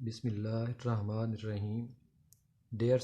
Bismillahirrahmanirrahim. Dear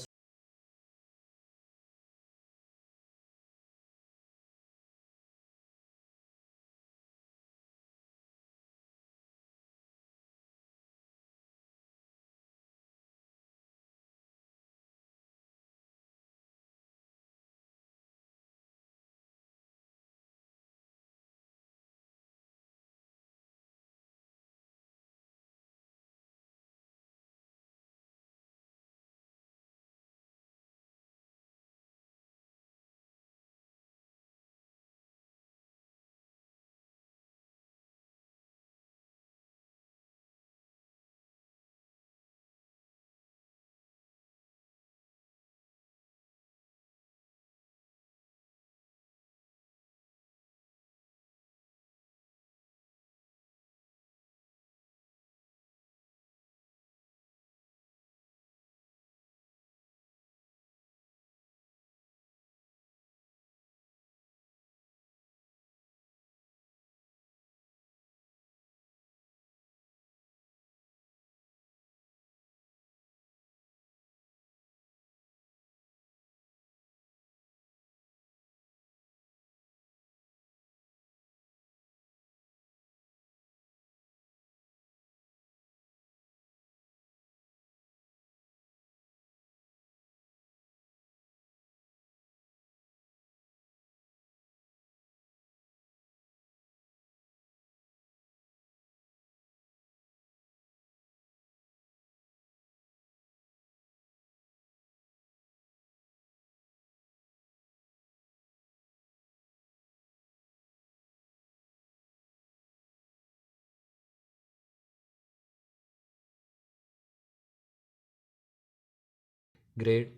grade.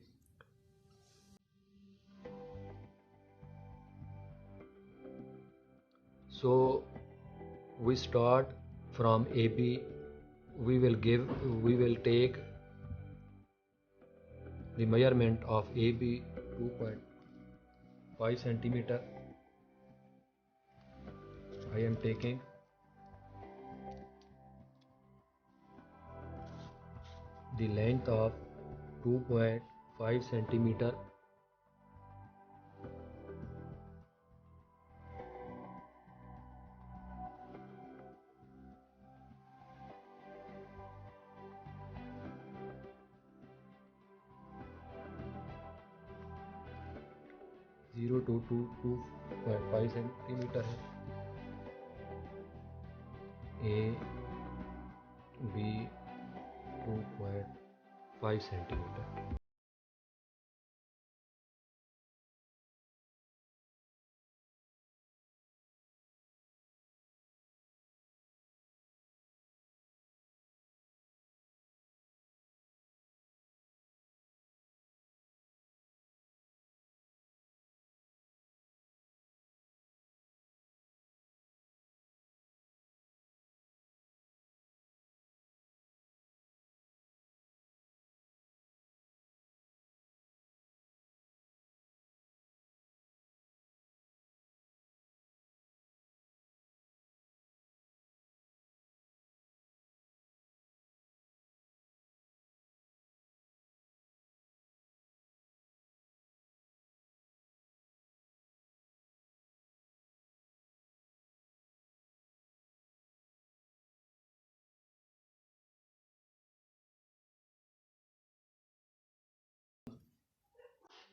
So we start from AB. We will take the measurement of AB 2.5 centimeter. I am taking the length of 2.5 centimeter. Zero to 2.5 centimeter है. A B 2.5 centimeter.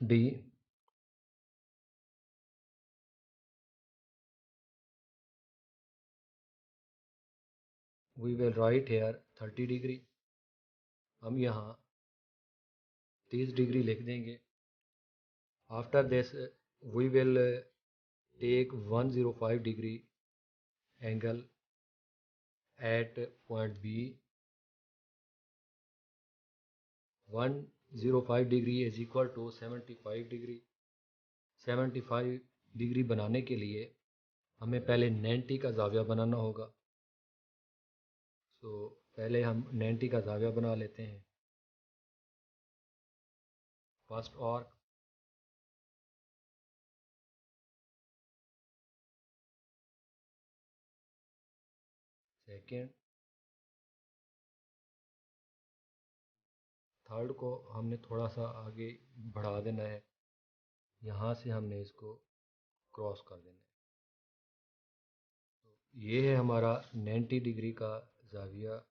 D. We will write here 30 degree. हम यहाँ 30 degree लिख देंगे. After this we will take 105 degree angle at point B. 105 degree is equal to 75 degree. 75 degree बनाने के लिए हमें पहले 90 का ज़ाविया बनाना होगा. तो पहले हम 90 का ज़ाविया बना लेते हैं. फर्स्ट आर्क, सेकेंड, थर्ड को हमने थोड़ा सा आगे बढ़ा देना है, यहाँ से हमने इसको क्रॉस कर देना है। तो ये है हमारा 90 डिग्री का ज़ाविया।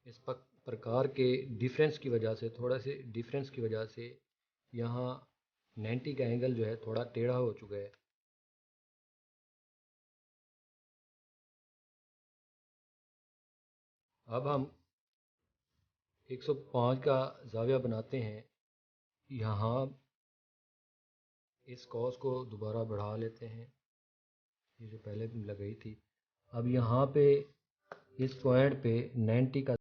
इस प्रकार के डिफरेंस की वजह से, थोड़ा से डिफरेंस की वजह से यहाँ 90 का एंगल जो है थोड़ा टेढ़ा हो चुका है। अब हम 105 का ज़ाविया बनाते हैं। यहाँ इस कॉस को दोबारा बढ़ा लेते हैं, ये जो पहले लगाई थी। अब यहाँ पे इस पॉइंट पे 90 का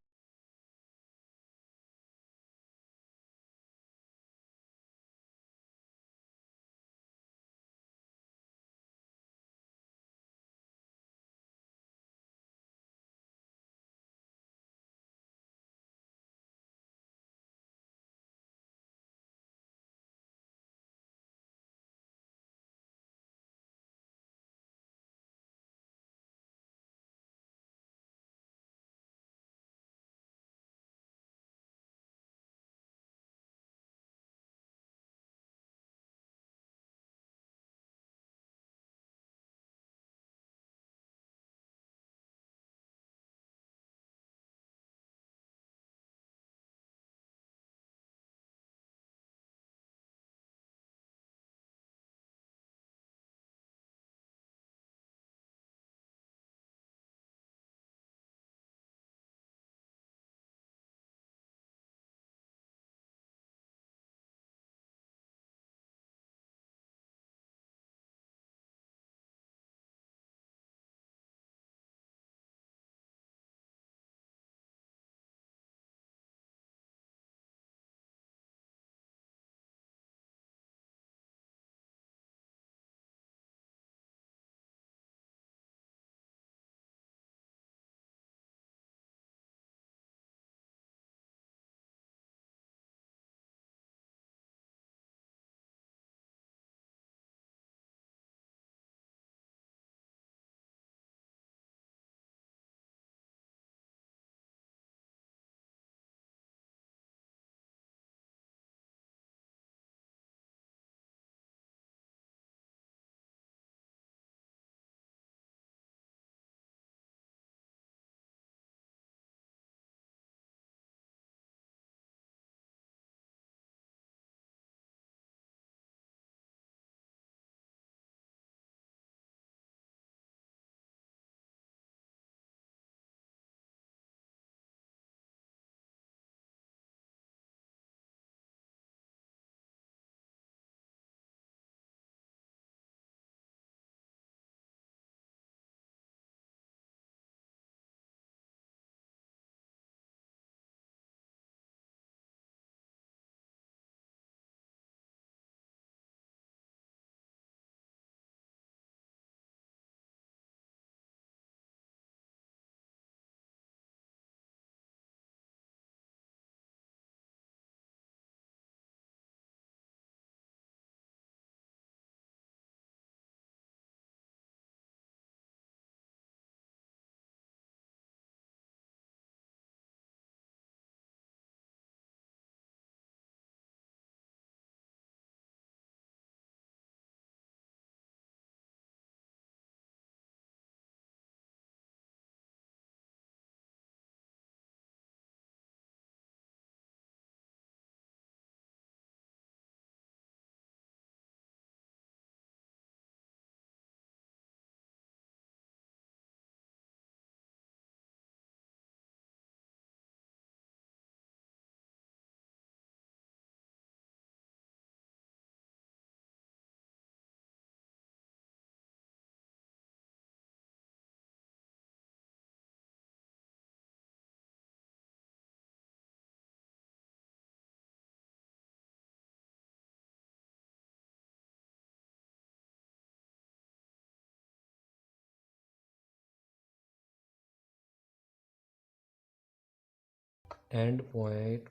end point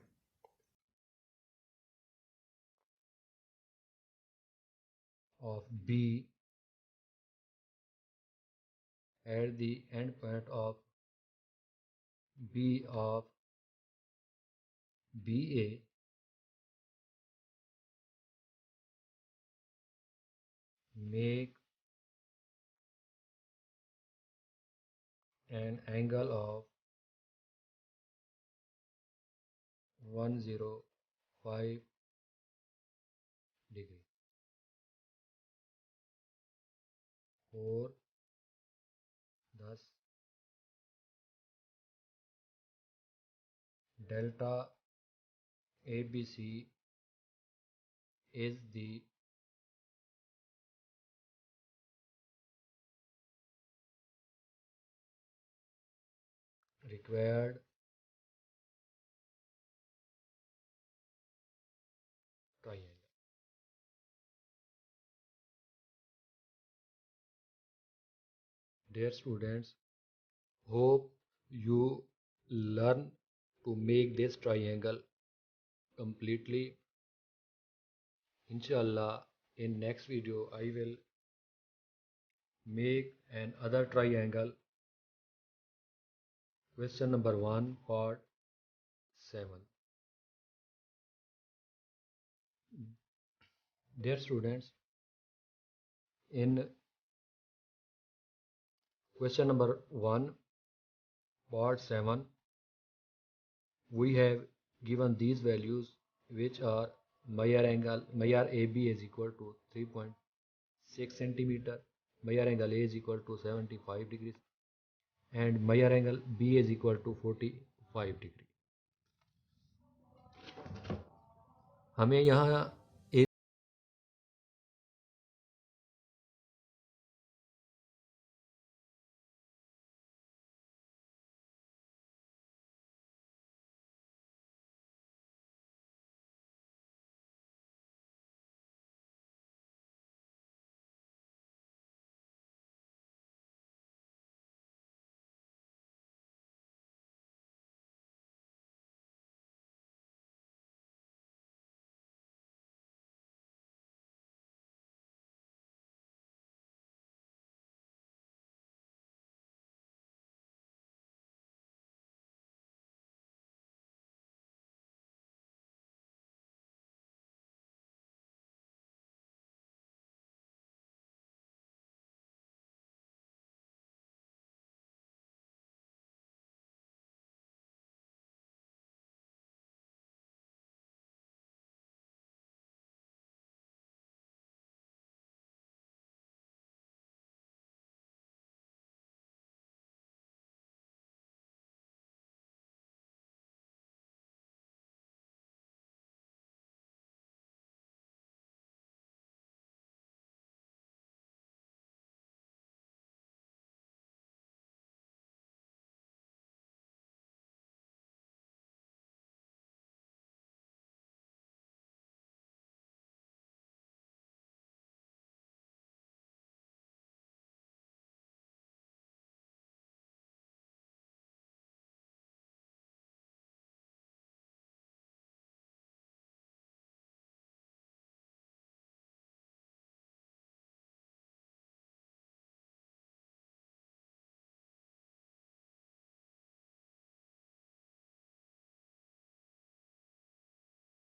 of B at the end point of B of BA make an angle of 105 degree, और thus delta ABC is the required triangle. Dear students, hope you learn to make this triangle completely. Inshallah, in next video I will make another triangle. Question number 1, part 7. Dear students, in question number 1, part 7, we have given these values, which are Maillard AB is equal to 3.6 centimeter, Maillard angle A is equal to 75 degrees, and Maillard angle B is equal to 45 degree. हमें यहाँ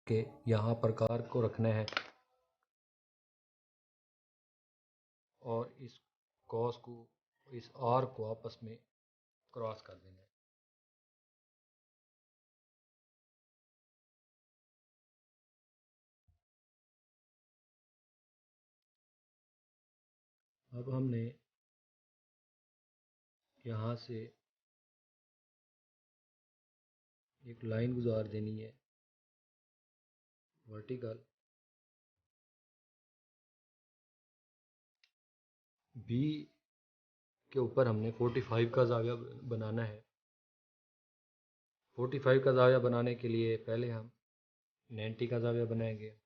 के यहाँ प्रकार को रखना है और इस कॉस को, इस आर को आपस में क्रॉस कर देना है। अब हमने यहाँ से एक लाइन गुजार देनी है वर्टिकल, बी के ऊपर हमने 45 का ज़ाविया बनाना है। 45 का ज़ाविया बनाने के लिए पहले हम 90 का ज़ाविया बनाएंगे।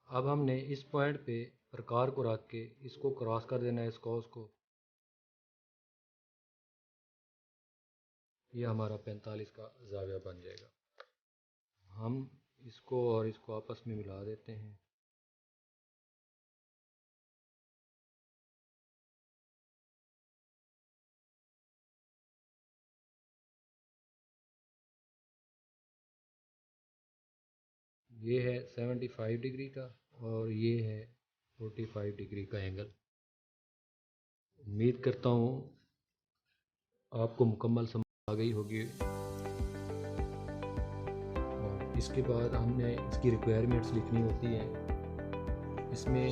अब हमने इस पॉइंट पे प्रकार को रख के इसको क्रॉस कर देना है, इस कॉस को। ये हमारा 45 का ज़ाविया बन जाएगा। हम इसको और इसको आपस में मिला देते हैं। ये है 75 डिग्री का और ये है 45 डिग्री का एंगल। उम्मीद करता हूँ आपको मुकम्मल समझ आ गई होगी। और इसके बाद हमने इसकी रिक्वायरमेंट्स लिखनी होती हैं। इसमें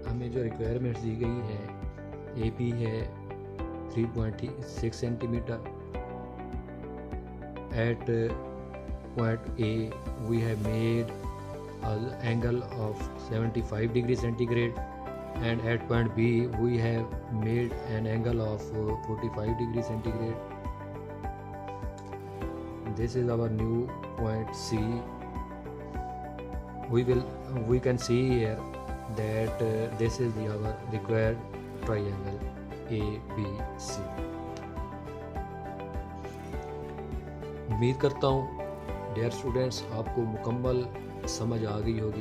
हमें जो रिक्वायरमेंट्स दी गई है, AP है 3.6 centimetre. Eight point A we have made an angle of 75 degree centigrade, and at point B we have made an angle of 45 degree centigrade. This is our new point C. We can see here that this is our required triangle ABC. उम्मीद करता हूँ dear students आपको मुकम्मल समझ आ गई होगी